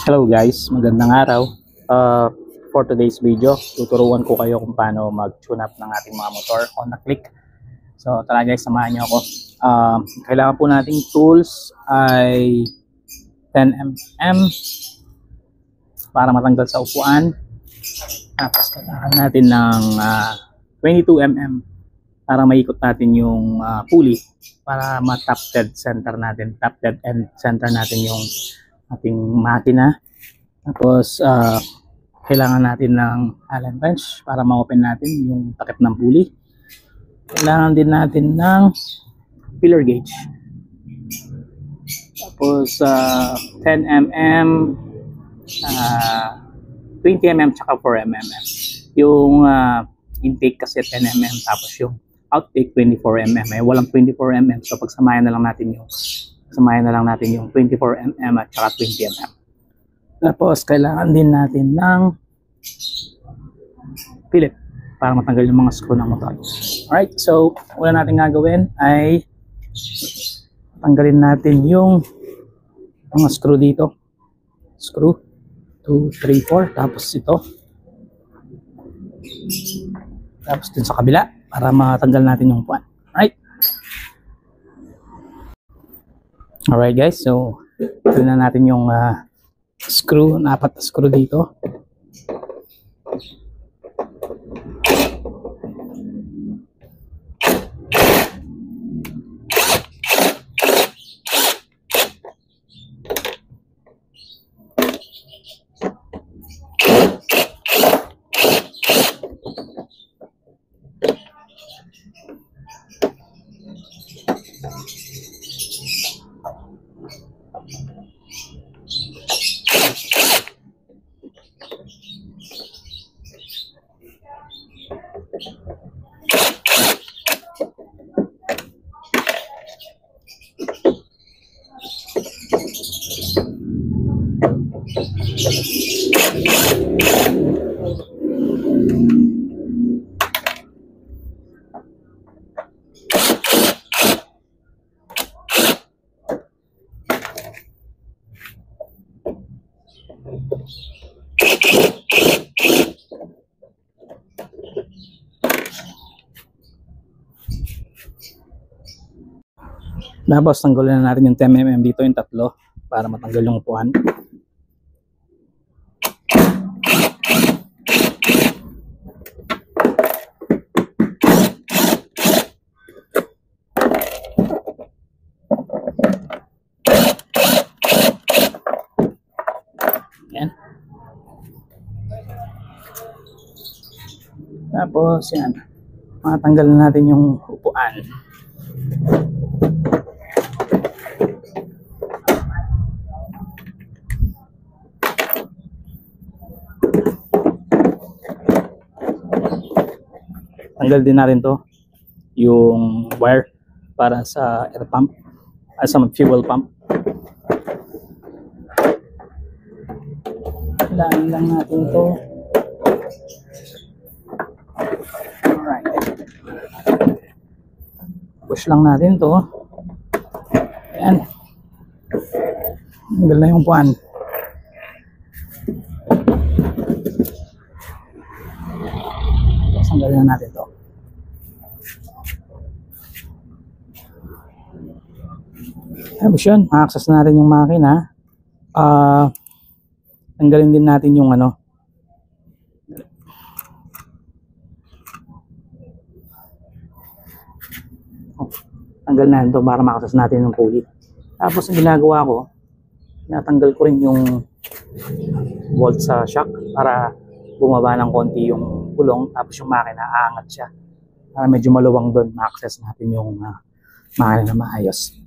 Hello guys, magandang araw. For today's video, tuturuan ko kayo kung paano mag-tune up ng ating mga motor on a click. So tara guys, samahan niyo ako. Kailangan po nating tools ay 10mm para matanggal sa upuan. Tapos kailangan natin ng 22mm para maikot natin yung pulley para ma-top dead center natin, top dead end center natin yung ating makina. Tapos kailangan natin ng Allen wrench para ma-open natin yung takip ng pulley. Kailangan din natin ng filler gauge. Tapos 10mm, 20mm tsaka 4mm. Yung intake kasi 10mm tapos yung outtake 24mm. Walang 24mm, so pagsamahin na lang natin yung 24mm at saka 20mm. Tapos kailangan din natin ng Philip para matanggal yung mga screw ng motor. Alright, so una natin gagawin ay tanggalin natin yung mga screw dito. Screw 2, 3, 4, tapos ito. Tapos din sa kabila para matanggal natin yung upuan. Alright guys, so ito na natin yung screw, 4 na screw dito. Tapos tanggalin na natin yung 10mm dito, yung tatlo, para matanggal yung upuan. Yan. Tapos yan, matanggal na natin yung upuan. Tanggal din natin to yung wire para sa air pump, sa fuel pump. Kailangan lang natin to. Alright, push lang natin to. Ayan, tanggal na yung upuan. Tanggalin na natin to. Tapos yun, ma-access na natin yung makina. Tanggalin din natin yung tanggal na ito para ma-access natin yung pulley. Tapos ang ginagawa ko, natanggal ko rin yung bolt sa shock para bumaba ng konti yung gulong, tapos yung makina aangat siya para medyo maluwang doon, ma-access natin yung makina na maayos.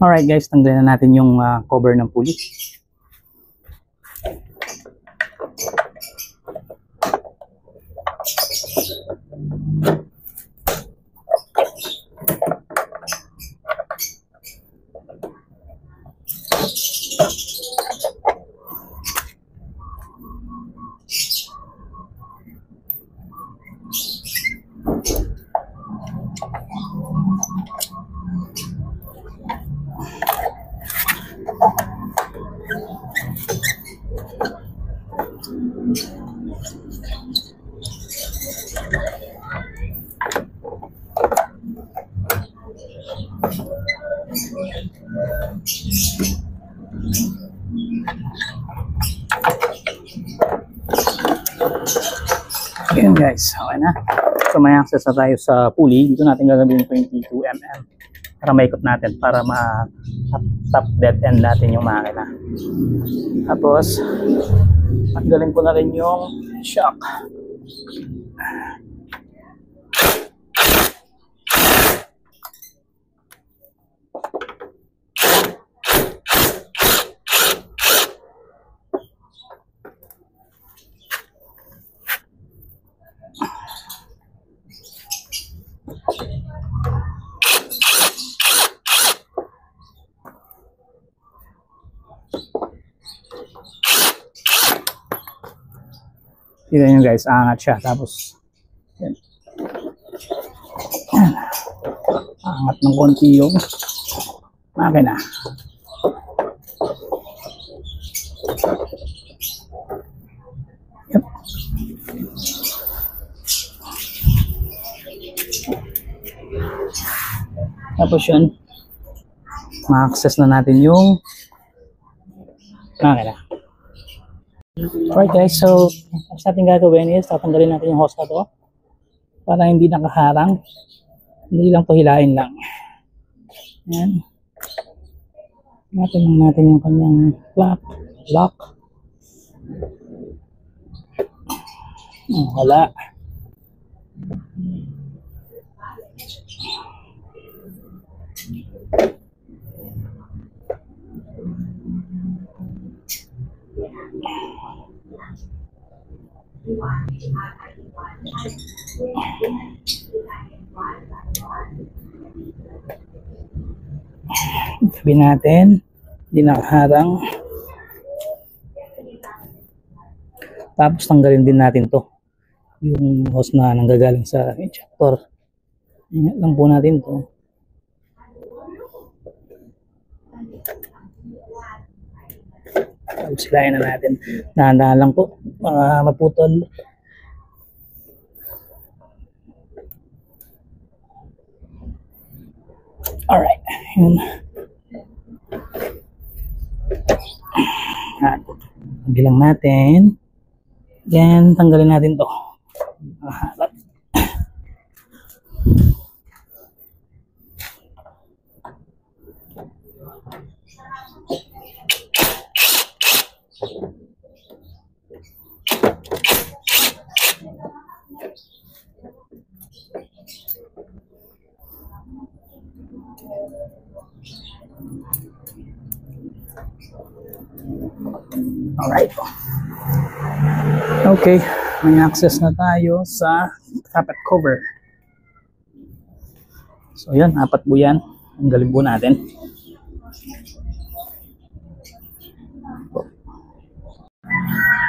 Alright guys, tanggalin na natin yung cover ng pulley. Ayan guys, okay na. So may access na tayo sa pulley. Dito natin gagawin 22 mm para maikot natin, para ma-top dead end natin yung makina. Tapos tanggalin ko na rin yung shock. Tignan nyo guys, aangat siya. Tapos yan. Aangat ng konti yung makina. Yep. Tapos yun, ma-access na natin yung makina. Alright guys, so next natin gagawin is tatanggalin natin yung hose na to para hindi nakaharang. Hindi lang to, hilain lang. Yan. Natin lang natin yung kanyang lock. Wala. Tabi natin, hindi nakaharang. Tapos tanggalin din natin to, yung hose na nanggagaling sa injector. Ingat lang po natin to. Tapos silayan na natin. Dahan-dahan lang po, maputol. Alright, yun. Bilang natin. Then, tanggalin natin to. Maharap. Alright. Okay, may access na tayo sa carpet cover. So yan, 4 po yan. Ang galing po natin.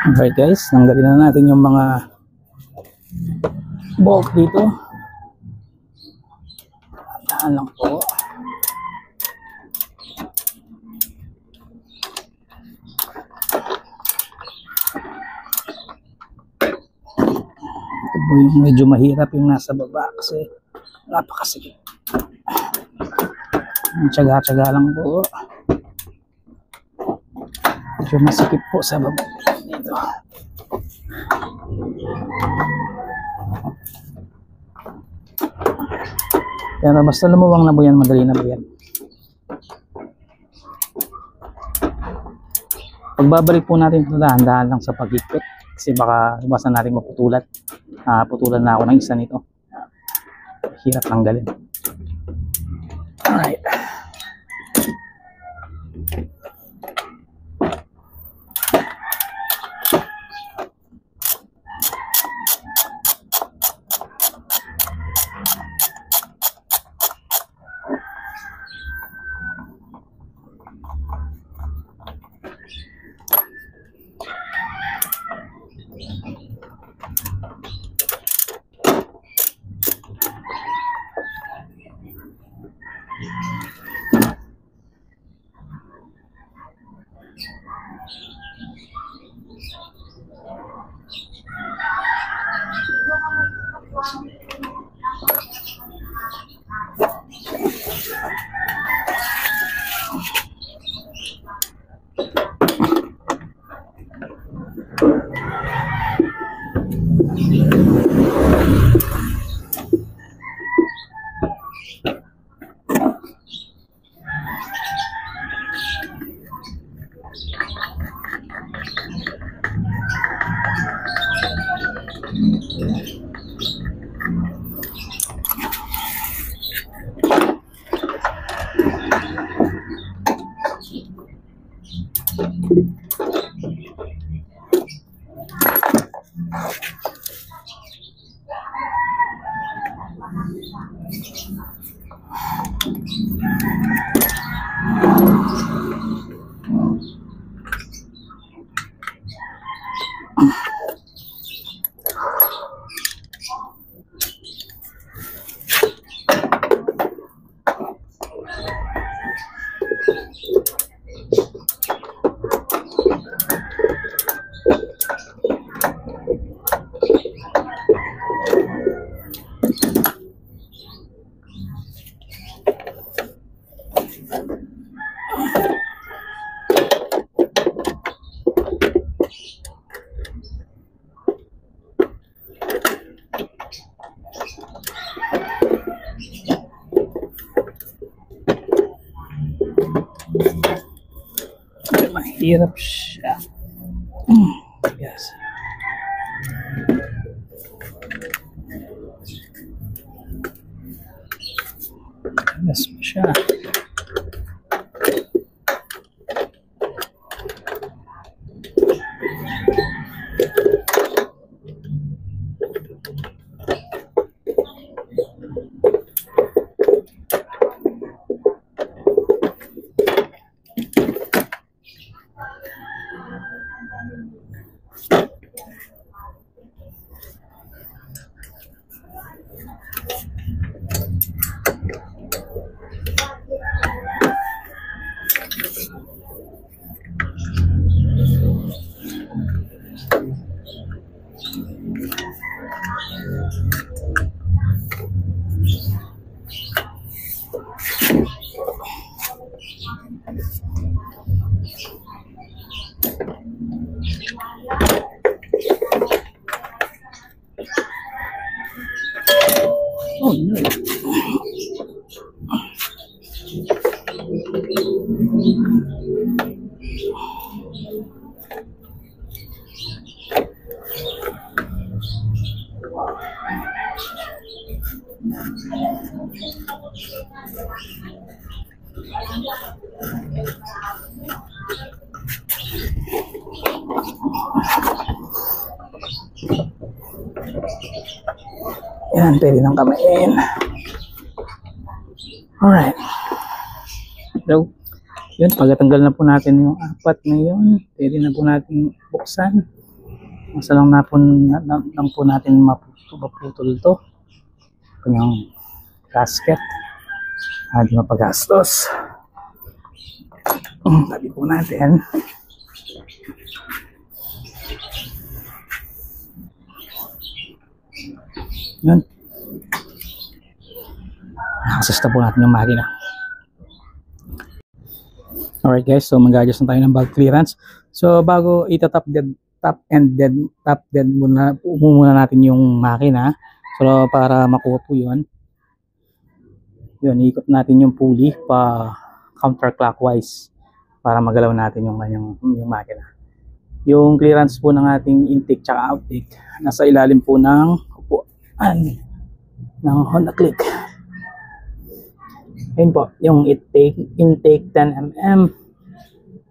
Alright guys, tanggalin na natin yung mga bolt dito. Tahan lang po. Yung medyo mahirap yung nasa baba kasi napakasikip. Tsaga-tsaga lang po. Medyo masikip po sa baba dito. Pero basta lumuwang na po yan, madali na po yan. Pagbabalik po natin ito, dahan-dahan lang sa pag-ikot kasi baka iwasan natin maputulan. Putulan na ako ng isa nito. Hirap tanggalin. Alright. Mahirap siya. Yes. Yes pa siya. Oh no. Yan, pwede nang kamain. Alright. So, yun, pagkatanggal na po natin yung apat na yun, pwede na po natin buksan. Masa lang na po natin maputol to. Kanyang gasket. Hindi mapagastos. Tabi po natin. Yun. Nakasasta po natin yung makina. Alright guys, so mag-adjust na tayo ng valve clearance. So bago itatap dead muna natin yung makina. So para makuha po yun, ikot natin yung pulley pa counterclockwise para magalaw natin yung makina. Yung clearance po ng ating intake tsaka outtake nasa ilalim po ng upuan ng Honda Click. Ayun po, yung intake 10 mm,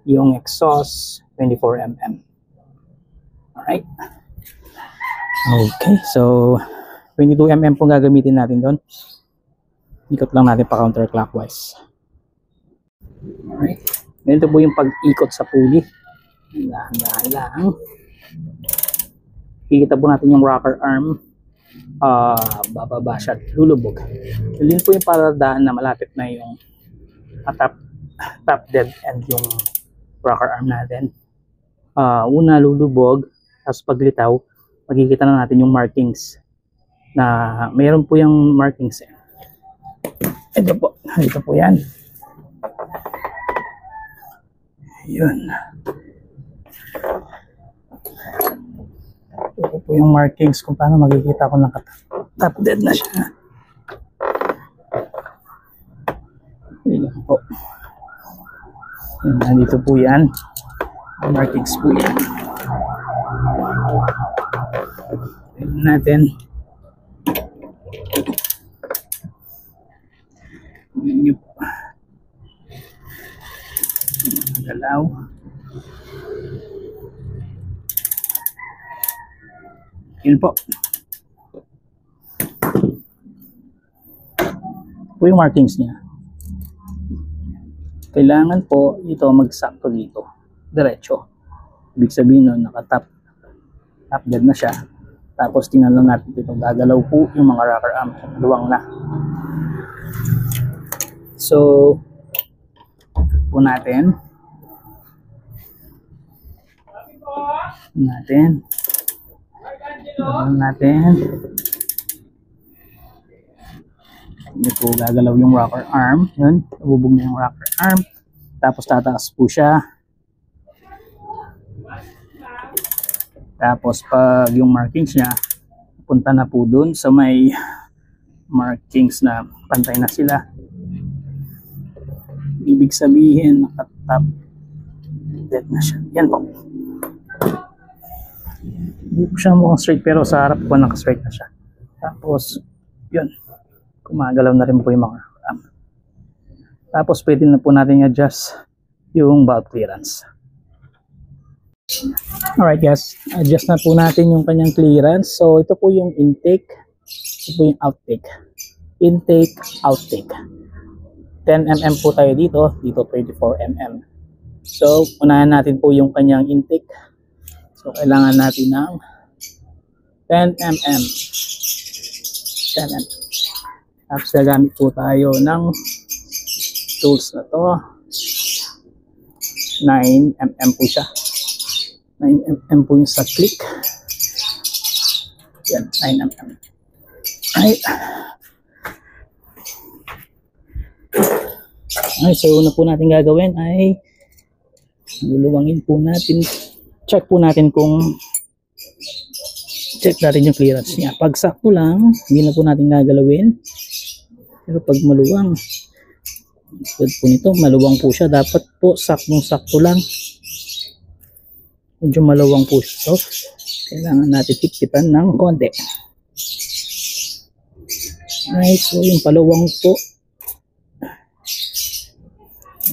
yung exhaust 24 mm. Alright. Okay, so 22 mm po gagamitin natin doon. Ikot lang natin pa counterclockwise. Alright. Ganito po yung pag-ikot sa pulley. Dahan-dahan lang. Kikita po natin yung rocker arm. Bababa siya at lulubog. Yun po yung paradaan na malapit na yung top dead end yung rocker arm natin. una lulubog, tapos paglitaw, makikita na natin yung markings na mayroon po yung markings. Ito po yan. Yun. Ito po yung markings kung paano makikita ko na top dead na siya. Yun po. Yun, nandito po yan. Markings po yan. Tignan natin. Yun po. Galaw. Yun po. Po yung markings niya. Kailangan po ito magsakto dito. Diretso. Ibig sabihin nun, nakatap dead na siya. Tapos tingnan lang natin dito. Gagalaw po yung mga rocker arm. Luwang na. So, po natin. Hindi po gagalaw yung rocker arm. Yun, nabubog na yung rocker arm. Tapos tataas po siya. Tapos pag yung markings niya, punta na po dun sa may markings na pantay na sila. Ibig sabihin, nakatap dead na siya. Yan po. Hindi po siya mukhang straight pero sa harap ko naka-straight na siya. Tapos, yun. Kumagalaw na rin po yung mga arm. Tapos pwede na po natin i-adjust yung valve clearance. Alright guys, adjust na po natin yung kanyang clearance. So ito po yung intake, ito po yung outtake. Intake, outtake. 10mm po tayo dito 24mm. So unahan natin po yung kanyang intake. So kailangan natin ng 10mm. 10mm. Tapos gagamit po tayo ng tools na to. 9mm po siya. 9mm po yung sa click. Yan, 9mm. Right. Okay, so una po natin gagawin ay luluwangin po natin. Check natin yung clearance niya. Pag sakto lang, hindi na po natin gagalawin. Pero pag maluwang, good po nito, maluwang po siya. Dapat po saktong-sakto lang. Medyo maluwang po siya. So, kailangan natin higpitan ng konti. Alright, so yung paluwang po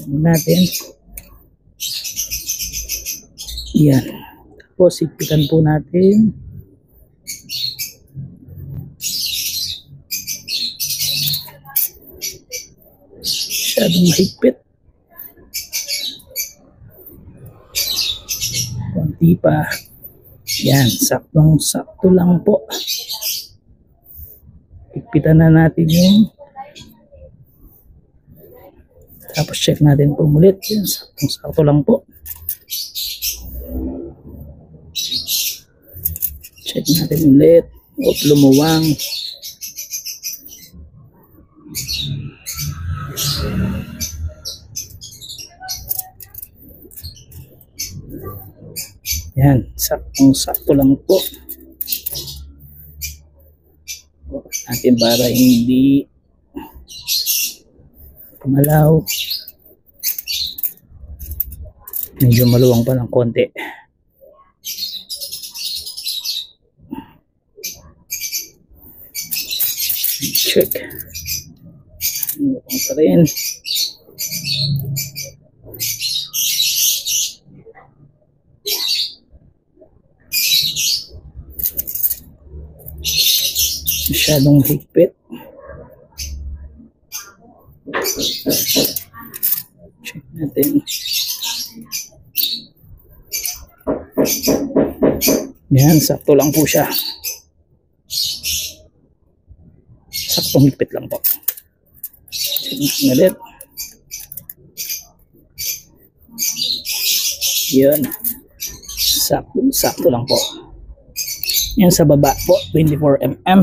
natin. Yan. Tapos higpitan po natin. Masyadong mahigpit. Konti pa. Yan, saktong-sakto lang po. Higpitan na natin yung. Tapos check natin po ulit. Yan, saktong-sakto lang po. Check natin ulit. O, lumuwang. Yan, saktong-sakto lang po. Natin para hindi pumalaw. Medyo maluwang pa ng konti. Check. Maluwang pa rin. Masyadong higpit. Check natin. Yan, sakto lang po siya. Saktong higpit lang po. Check natin ulit. Yan. Sakto lang po. Yan sa baba po, 24 mm.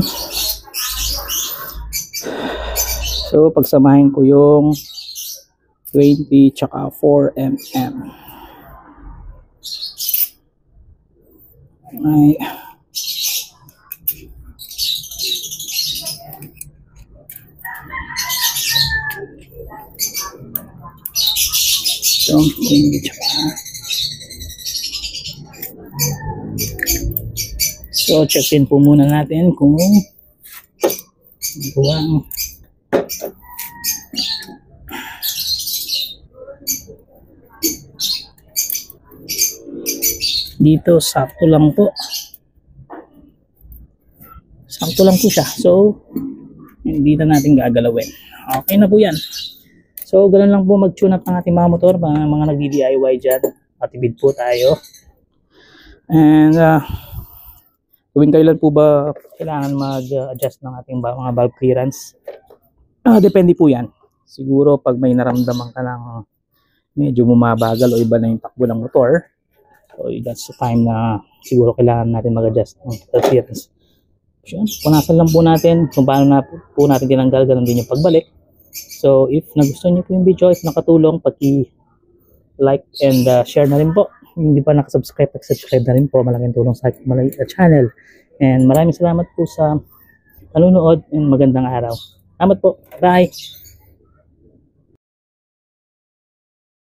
So, pagsamahin ko yung 20 tsaka 4 mm. Ay. So, 20 tsaka. So, check in po muna natin kung buwang dito, sakto lang po. Sakto lang po siya. So, hindi na natin gagalawin. Okay na po yan. So, ganoon lang po mag-tune up ng ating mga motor. Mga nag-DIY dyan. Matibid po tayo. And, tuwing kailan po ba kailangan mag-adjust ng ating mga valve clearance? Depende po yan. Siguro pag may naramdaman ka ng medyo bumabagal o iba na yung takbo ng motor, so that's the time na siguro kailangan natin mag-adjust ng valve clearance. So, punasan lang po natin kung paano na po natin tinanggal, ganun din yung pagbalik. So if nagustuhan niyo po yung video, if nakatulong, paki-like and share na rin po. Hindi pa nakasubscribe, subscribe na rin po. Malaking tulong sa aking channel. And maraming salamat po sa panunood and magandang araw. Salamat po. Bye!